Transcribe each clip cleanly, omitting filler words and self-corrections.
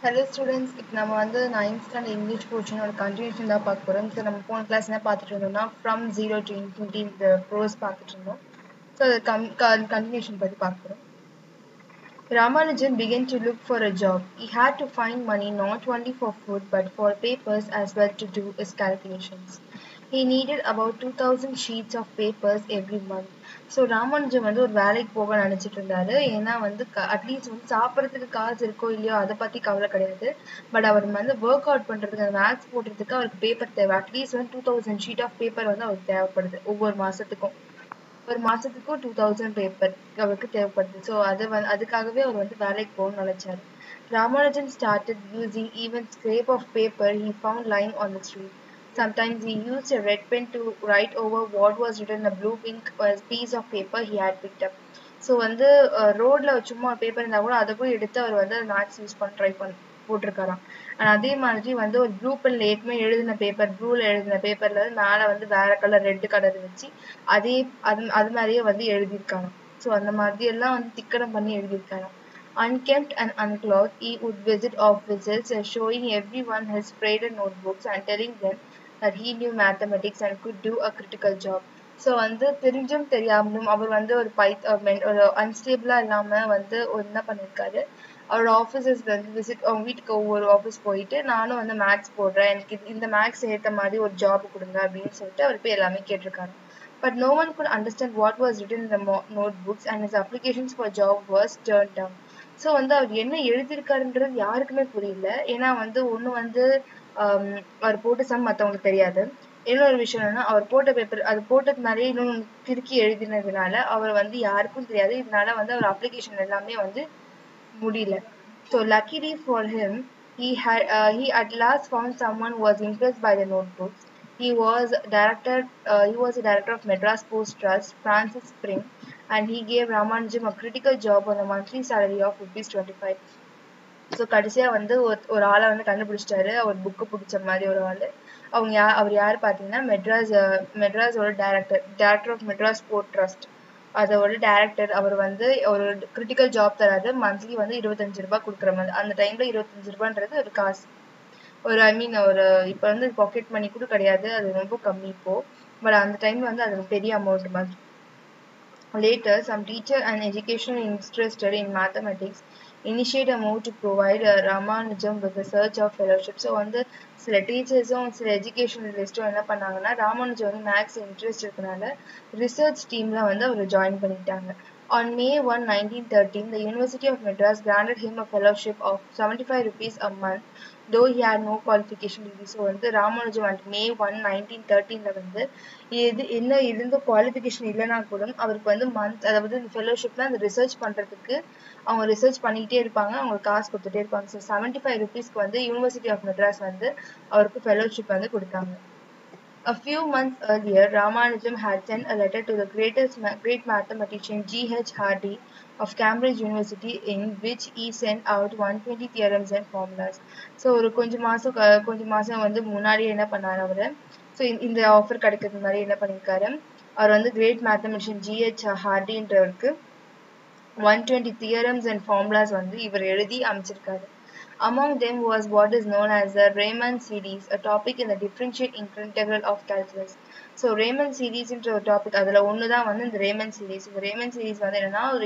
Hello students, இப்போ நம்ம வந்து 9th standard English portion ஒரு continuation தான் பார்க்க போறோம். ஸோ நம்ம போன கிளாஸ் என்ன பார்த்துட்டு இருந்தோம்னா from 0 to infinity இந்த prose பார்த்துட்டு இருந்தோம். ஸோ அது continuation பற்றி பார்க்க போறோம். Ramanujan began to look for a job. He had to find money not only for food but for papers as well to do his calculations. He needed about 2000 sheets of papers every month. So Ramanujan வந்து ஒரு வேலைக்கு போக நினைச்சிட்டு இருந்தாரு. ஏன்னா வந்து at least வந்து சாப்பிட்றதுக்கு காசு இருக்கோ இல்லையோ அதை பத்தி கவலை கிடையாது. பட் அவர் வந்து ஒர்க் அவுட் பண்றதுக்கு மேத்ஸ் போடுறதுக்கு அவருக்கு பேப்பர் தேவை. அட்லீஸ்ட் வந்து 2000 ஷீட் ஆஃப் பேப்பர் வந்து அவருக்கு தேவைப்படுது ஒவ்வொரு மாசத்துக்கும். ஒரு மாசத்துக்கும் 2000 பேப்பர் அவருக்கு தேவைப்படுது. ஸோ அதுக்காகவே அவர் வந்து வேலைக்கு போகணும்னு நினைச்சாரு. Ramanujan started using even scrap of paper he found lying on the street. Sometimes he used a red pen to write over what was written in a blue ink or a piece of paper he had picked up. So வந்து ரோட்ல சும்மா paper இருந்தா கூட அதை போய் எடுத்து அவர் வந்து maths use பண்ண ட்ரை போட்டிருக்காராம். அதே மாதிரி வந்து ஒரு ப்ளூ பென்ல ஏற்கனவே எழுதின பேப்பர் ப்ளூல எழுதின பேப்பர்ல மேல வந்து வேற கலர் ரெட் கலர் வச்சு அதே அது மாதிரியே வந்து எழுதியிருக்காராம். ஸோ அந்த மாதிரி எல்லாம் வந்து திக்கடம் பண்ணி எழுதியிருக்காராம். Unkempt and unclothed, he would visit offices, showing everyone his faded notebooks and telling them that he knew mathematics and could do a critical job. So வந்து தெரிஞ்சும் தெரியாமலும் அவர் வந்து ஒரு அன்ஸ்டேபிளா இல்லாம வந்து என்ன பண்ணியிருக்காரு, அவரோட ஆஃபீஸஸ் வந்து அவங்க வீட்டுக்கு ஒவ்வொரு ஆஃபீஸ் போயிட்டு நானும் வந்து மேக்ஸ் போடுறேன், எனக்கு இந்த மேக்ஸ் ஏற்ற மாதிரி ஒரு ஜாப் கொடுங்க அப்படின்னு சொல்லிட்டு அவர் போய் எல்லாமே கேட்டிருக்காரு. But no one could understand what was written in the notebooks and his applications for job was turned down. So வந்து அவர் என்ன எழுதியிருக்காருன்றது யாருக்குமே புரியல. ஏன்னா வந்து ஒன்று வந்து அவர் போட்ட சம் மற்றவங்களுக்கு தெரியாது. இன்னொரு விஷயம் என்னன்னா அவர் போட்ட பேப்பர் அது போட்டது மாதிரியே இன்னொன்று திருக்கி எழுதினதுனால அவர் வந்து யாருக்கும் தெரியாது. இதனால வந்து அவர் அப்ளிகேஷன் எல்லாமே வந்து முடியல. So luckily for him, he at last found someone who was impressed by the notebooks. He was a director of Madras Post Trust, Francis Spring, and he gave Ramanujam a critical job on a monthly salary of ₹25. So கடைசியாக வந்து ஒரு ஆளை வந்து கண்டுபிடிச்சிட்டாரு. அவர் book பிடிச்ச மாதிரி ஒரு ஆள். அவர் யார் பார்த்தீங்கன்னா மெட்ராஸோட director of Madras port trust, அதோட டைரக்டர். அவர் வந்து ஒரு கிரிட்டிக்கல் ஜாப் தராது. மந்த்லி வந்து ₹25 கொடுக்குற மாதிரி. அந்த டைம்ல ₹25 ஒரு காசு, ஒரு இப்போ வந்து பாக்கெட் மணி கூட கிடையாது, அது ரொம்ப கம்மி இப்போ. பட் அந்த டைம்ல வந்து அது பெரிய அமௌண்ட் மாதிரி. Later, some teacher and educational interested in mathematics initiate a move to provide Ramanujam with the search of fellowship. So வந்து சில டீச்சர்ஸும் சில எஜுகேஷனலிஸ்ட்டும் என்ன பண்ணாங்கன்னா, ராமானுஜம் வந்து மேக்ஸ் இன்ட்ரெஸ்ட் இருக்கனால ரிசர்ச் டீம்ல வந்து அவர் ஜாயின் பண்ணிட்டாங்க. On May 1, 1913, the University of Madras granted him a fellowship of ₹75 a month, though he had no qualification degree. So வந்து ராமானுஜம் வந்து May 1, 1913 வந்து என்ன இருந்த குவாலிஃபிகேஷன் இல்லைனா கூட அவருக்கு வந்து அதாவது இந்த ஃபெலோஷிப்னா அந்த ரிசர்ச் பண்றதுக்கு அவங்க ரிசர்ச் பண்ணிக்கிட்டே இருப்பாங்க, அவங்களுக்கு காசு கொடுத்துட்டே இருப்பாங்க. ஸோ ₹75 வந்து யூனிவர்சிட்டி ஆஃப் மெட்ராஸ் வந்து அவருக்கு ஃபெலோஷிப் வந்து கொடுத்தாங்க. A few months earlier, Ramanujam had sent a letter to the great mathematician G.H. Hardy of Cambridge University in which he sent out 120 theorems and formulas. So ஒரு கொஞ்சம் மாதம் வந்து முன்னாடியே என்ன பண்ணார் அவர், ஸோ இந்த ஆஃபர் கிடைக்கிறது மாதிரி என்ன பண்ணியிருக்காரு, அவர் வந்து கிரேட் மேத்தமெட்டிஷியன் G.H. ஹார்டின்றவருக்கு 120 theorems and formulas வந்து இவர் எழுதி அமைச்சிருக்காரு. Among them was what is known as the Riemann series, a topic in the differential integral of calculus. So Riemann series ஒரு டாபிக், அதில் ஒன்று தான் வந்து இந்த Riemann series. இந்த Riemann series வந்து என்னன்னா ஒரு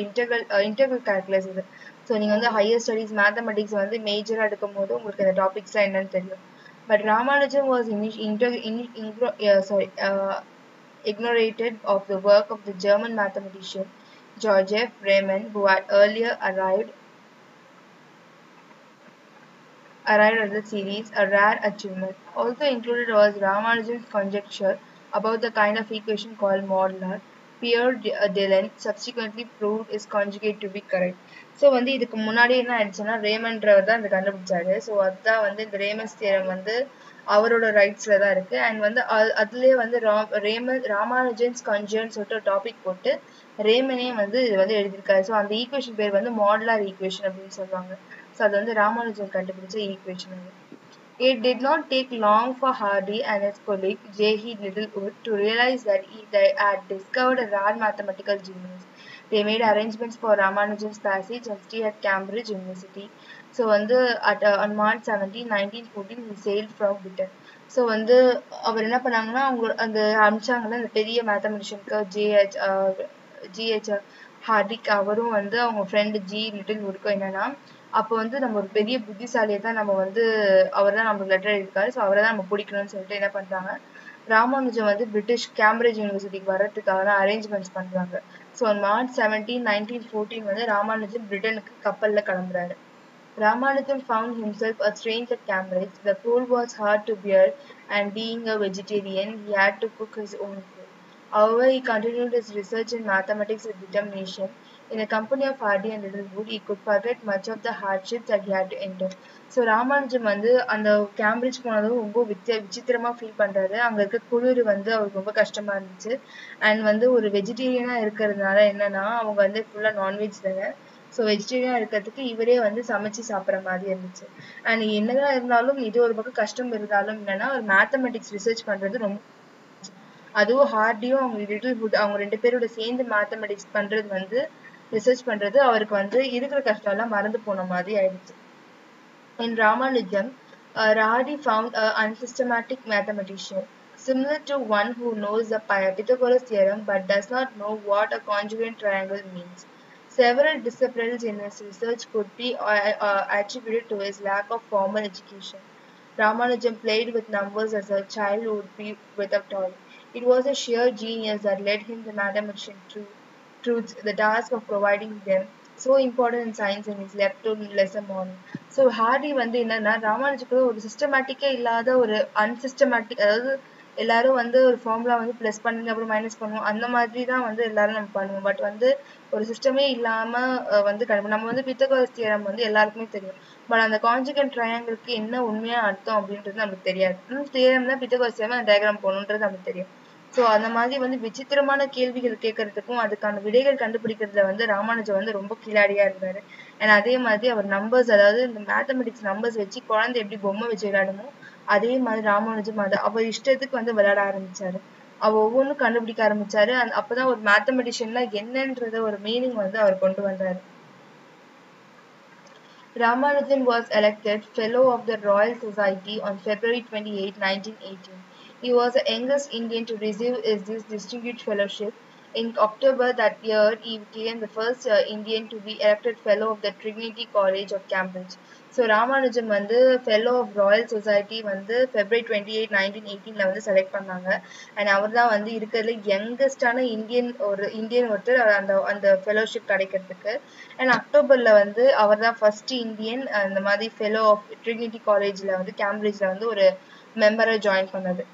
இன்டெக்ரல் கால்குலஸ் இது. ஸோ நீங்கள் வந்து ஹையர் ஸ்டடீஸ் மேத்தமெட்டிக்ஸ் வந்து மேஜராக எடுக்கும் போது உங்களுக்கு இந்த டாபிக்ஸ்லாம் என்னன்னு தெரியும். But Ramanujan was ignorated of the work of the German mathematician George Riemann, who had earlier arrived at the series, a rare achievement. Also included was Ramanujan's conjecture about the kind of equation called modular. Pierre Delaunay subsequently proved his conjugate to be correct. So வந்து இதுக்கு முன்னாடி என்ன ஆயிடுச்சுன்னா ரேமன்றவர் தான் இதை கண்டுபிடிச்சாரு. So அதுதான் வந்து இந்த ரேமன்ஸ் தியரம் வந்து அவரோட ரைட்ஸ்ல தான் இருக்கு. அண்ட் வந்து அதுலேயே வந்து ராமானுஜன்ஸ் கன்ஜுகேட்னு சொல்லிட்டு ஒரு டாபிக் போட்டு ரேமனே வந்து இது வந்து எழுதியிருக்காரு. ஸோ அந்த ஈக்குவேஷன் பேர் வந்து மாடுலார் ஈக்குவேஷன் அப்படின்னு சொல்லுவாங்க. ஸோ அது வந்து ராமானுஜன் கண்டுபிடிச்ச ஈக்குவேஷன் அது. It did not take long for Hardy and his colleague J.E. Littlewood to realize that they had discovered a rare mathematical genius. They made arrangements for Ramanujan's passage and stay at Cambridge University. So வந்து on March 17, 1914 he sailed from Britain. So வந்து அவர் என்ன பண்ணாங்கன்னா அவங்க அந்த அமிச்சாங்கல்ல அந்த பெரிய மேத்தமெட்டிஷியனுக்கு GH Hardik அவரும் வந்து அவங்க ஃப்ரெண்டு லிட்டில் வுட்க்கும் என்னன்னா அப்போ வந்து நம்ம ஒரு பெரிய புத்திசாலியை தான் நம்ம வந்து அவர் தான் நமக்கு லெட்டர் எழுதியிருக்காரு. ஸோ அவரை தான் நம்ம பிடிக்கணும்னு சொல்லிட்டு என்ன பண்றாங்க, ராமானுஜம் வந்து பிரிட்டிஷ் கேம்பிரிட்ஜ் யூனிவர்சிட்டிக்கு வர்றதுக்கான அரேஞ்ச்மெண்ட்ஸ் பண்றாங்க. ஸோ மார்ச் 17, 1914 வந்து ராமானுஜம் பிரிட்டனுக்கு கப்பல்ல கிளம்புறாரு. Ramanujam found himself a stranger at Cambridge. The cold was hard to bear, and being a vegetarian, he had to cook his own food. However, he continued his research in mathematics with determination. In the company of Hardy and Littlewood, he could forget much of the hardships that he had to endure. So Ramanujam வந்து அந்த Cambridge போனதும் ரொம்ப விசித்திரமா feel பண்றாரு. அங்க இருக்க குளிர் வந்து அவருக்கு ரொம்ப கஷ்டமா இருந்துச்சு. அண்ட் வந்து ஒரு வெஜிடேரியனா இருக்கிறதுனால என்னன்னா அவங்க வந்து ஃபுல்லா நான்வெஜ் தானே. ஸோ வெஜிடேரியனா இருக்கிறதுக்கு இவரே வந்து சமைச்சு சாப்பிட்ற மாதிரி இருந்துச்சு. அண்ட் என்னதான் இருந்தாலும் இது ஒரு பக்கம் கஷ்டம் இருந்தாலும் என்னன்னா ஒரு மேத்தமெட்டிக்ஸ் ரிசர்ச் பண்றது ரொம்ப, அதுவும் ஹார்டியும் அவங்க லிட்டில்வுட் அவங்க 2 பேரோட சேர்ந்து மேத்தமெட்டிக்ஸ் பண்றது வந்து ரிசர்ச் பண்றது அவருக்கு வந்து இருக்கிற கஷ்டம் எல்லாம் மறந்து போன மாதிரி ஆயிடுச்சு. In Ramanujam, Hardy found an unsystematic mathematician, similar to one who knows the Pythagoras theorem but does not know what a conjugate triangle means. Several disciplines in his research could be attributed to his lack of formal education. Ramanujam played with numbers as a child would be with a toy. It was a sheer genius that led him to mathematician truths, the task of providing them so important in science and is left to lesson morning. So Hardy வந்து என்னன்னா ராமானுஜுக்கு ஒரு சிஸ்டமேட்டிக்கே இல்லாத ஒரு unsystematic, அதாவது எல்லாரும் வந்து ஒரு formula வந்து ப்ளஸ் பண்ணுங்க அப்புறம் மைனஸ் பண்ணுவோம் அந்த மாதிரி தான் வந்து எல்லாரும் நம்ம பண்ணுவோம். பட் வந்து ஒரு சிஸ்டமே இல்லாம வந்து நம்ம வந்து பித்தகோரஸ் தியரம் வந்து எல்லாருக்குமே தெரியும். பட் அந்த கான்ஜுகேட் ட்ரையாங்கிளுக்கு என்ன உண்மையான அர்த்தம் அப்படின்றது நமக்கு தெரியாது. தியரம் தான் பித்தகோரஸ் தியரம், அந்த டயக்ராம் போகணுன்றது நமக்கு தெரியும். ஸோ அந்த மாதிரி வந்து விசித்திரமான கேள்விகள் கேட்கறதுக்கும் அதுக்கான விடைகள் கண்டுபிடிக்கிறதுல வந்து ராமானுஜம் வந்து ரொம்ப கில்லாடியா இருந்தாரு. அண்ட் அதே மாதிரி அவர் நம்பர்ஸ், அதாவது இந்த மேத்தமெட்டிக்ஸ் நம்பர்ஸ் வச்சு குழந்தை எப்படி பொம்மை வச்சு விளையாடுமோ அதே மாதிரி ராமானுஜம் அவர் இஷ்டத்துக்கு வந்து விளையாட ஆரம்பிச்சாரு. அவர் ஒவ்வொன்றும் கண்டுபிடிக்க ஆரம்பிச்சாரு. அப்பதான் ஒரு மேத்தமெட்டிஷியன்ல என்னன்றத ஒரு மீனிங் வந்து அவர் கொண்டு வந்தாரு. Ramanujan was elected Fellow of the Royal Society on February 28, 1918. He was the youngest Indian to receive this distinguished fellowship. In October that year, he became the first Indian to be elected Fellow of the Trinity College of Cambridge. So Ramanujam வந்து fellow of Royal society வந்து February 28, 1918 வந்து select பண்ணாங்க. And அவர் தான் வந்து இருக்கிறதுல யங்கஸ்டான Indian ஒருத்தர் அந்த fellowship கிடைக்கிறதுக்கு. அண்ட் அக்டோபர்ல வந்து அவர் தான் ஃபர்ஸ்ட் இந்தியன் அந்த மாதிரி ஃபெலோ ஆஃப் ட்ரினிட்டி காலேஜ்ல வந்து கேம்பிரிட்ஜ்ல வந்து ஒரு மெம்பரை ஜாயின் பண்ணது.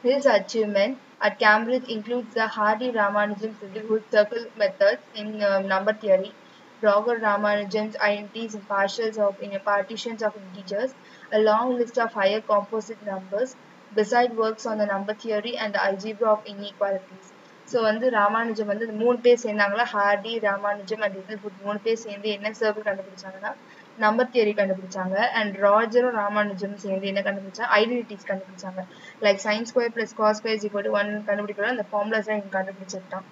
His achievement at Cambridge includes the Hardy-Ramanujan Littlewood circle methods in number theory, Roger Ramanujan's identities and partitions of integers, a long list of higher composite numbers, beside works on the number theory and the algebra of inequalities. So வந்து ராமானுஜம் வந்து 3 பேர் சேர்ந்தாங்களா, Hardy, Ramanujam and Littlewood 3 பேர் சேர்ந்து என்ன circle கண்டுபிடிச்சாங்கன்னா number theory கண்டுபிடிச்சாங்க. And ராஜரும் ராமானுஜம் சேர்ந்து என்ன கண்டுபிடிச்சாங்க, ஐடென்டிட்டிஸ் கண்டுபிடிச்சாங்க. Like sine square plus cos square is equal to 1 கண்டுபிடிக்கிறோம், அந்த ஃபார்முலாஸ் தான் இவங்க கண்டுபிடிச்சிருக்கான்.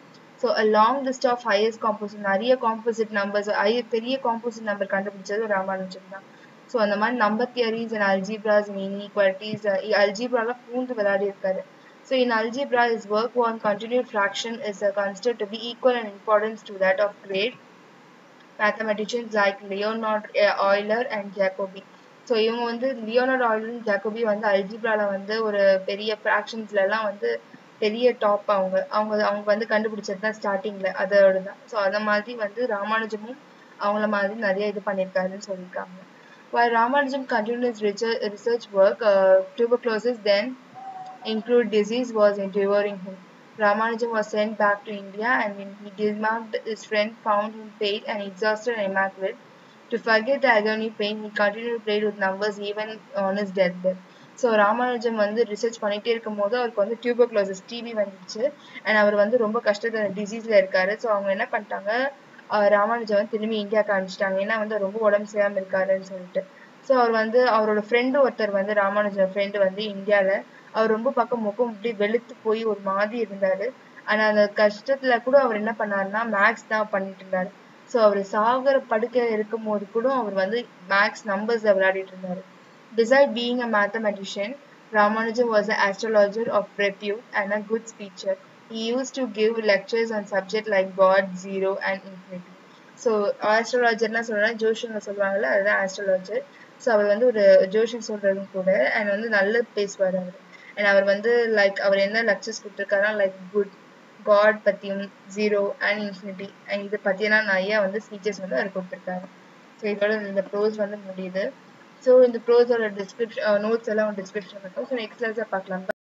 So a long list of highest composite, நிறைய காம்போசிட் நம்பர்ஸ், பெரிய காம்போசிட் நம்பர் கண்டுபிடிச்சது ராமானுஜம் தான். ஸோ அந்த மாதிரி number theories and அல்ஜிப்ராஸ் and inequalities, அல்ஜிப்ரால பூந்து விளையாடி இருக்காரு. So in algebra, his work on continued fraction is considered to be equal in importance to that of great mathematicians like Leonhard Euler and Jacobi. So இவங்க வந்து Leonard Euler, Jacobi வந்து அல்ஜிப்ரால வந்து ஒரு பெரிய ஃப்ராக்ஷன்ஸ்ல எல்லாம் வந்து பெரிய டாப். அவங்க வந்து கண்டுபிடிச்சது தான் ஸ்டார்டிங்ல அதோட தான். ஸோ அந்த மாதிரி வந்து ராமானுஜமும் அவங்கள மாதிரி நிறைய இது பண்ணியிருக்காருன்னு சொல்லியிருக்காங்க. While Ramanujam continued his research work, tuberculosis then include disease was devouring him. Ramanujam was sent back to India, and when he disembarked, his friend found him pale and exhausted and immaculate. To forget the agony pain, he continued to play with numbers even on his deathbed. So Ramanujam வந்து research பண்ணிகிட்டே இருக்கும் போது அவருக்கு வந்து tuberculosis DP வந்துச்சு. And அவர் வந்து ரொம்ப கஷ்டத்தை டிசீஸில் இருக்காரு. ஸோ அவங்க என்ன பண்ணிட்டாங்க, ராமானுஜம் வந்து திரும்பி இந்தியாவுக்கு அனுப்பிச்சிட்டாங்க. ஏன்னா வந்து ரொம்ப உடம்பு சரியாமல் இருக்காருன்னு சொல்லிட்டு. ஸோ அவர் வந்து அவரோட ஃப்ரெண்டு ஒருத்தர் வந்து ராமானுஜம் ஃப்ரெண்டு வந்து இந்தியாவில் அவர் ரொம்ப பக்கம் முகம் அப்படியே வெளுத்து போய் ஒரு மாதிரி இருந்தாரு. ஆனா அந்த கஷ்டத்துல கூட அவர் என்ன பண்ணாருன்னா மேக்ஸ் தான் பண்ணிட்டு இருந்தாரு. ஸோ அவர் சாகிற படுக்கையில் இருக்கும்போது கூட அவர் வந்து மேக்ஸ் நம்பர்ஸில் விளையாடிட்டு இருந்தார். Besides being a mathematician, Ramanujan was an astrologer of repute and a good speaker. He used to give lectures on subjects like God, zero, and infinity. So ஆஸ்ட்ராலஜர்னா சொல்கிறேன், ஜோஷியங்க சொல்லுவாங்கல்ல, அதுதான் ஆஸ்ட்ராலஜர். ஸோ அவர் வந்து ஒரு ஜோஷியம் சொல்கிறதும் கூட அண்ட் வந்து நல்லா பேசுவார் அவர். அண்ட் அவர் வந்து லைக் அவர் என்ன லெக்சர்ஸ் கொடுத்துருக்காருன்னா லைக் குட், காட் பற்றியும், ஜீரோ அண்ட் இன்ஃபினிட்டி அண்ட் இதை பற்றியெல்லாம் நிறையா வந்து ஸ்பீச்சஸ் வந்து அவர் கொடுத்துருக்காரு. ஸோ இதோட இந்த ப்ரோஸ் வந்து முடியுது. ஸோ இந்த ப்ரோஸோட டிஸ்கிரிப்ஷன் நோட்ஸ் எல்லாம் டிஸ்கிரிப்ஷன் இருக்கும். ஸோ நெக்ஸ்ட் கிளாஸில் பார்க்கலாம்.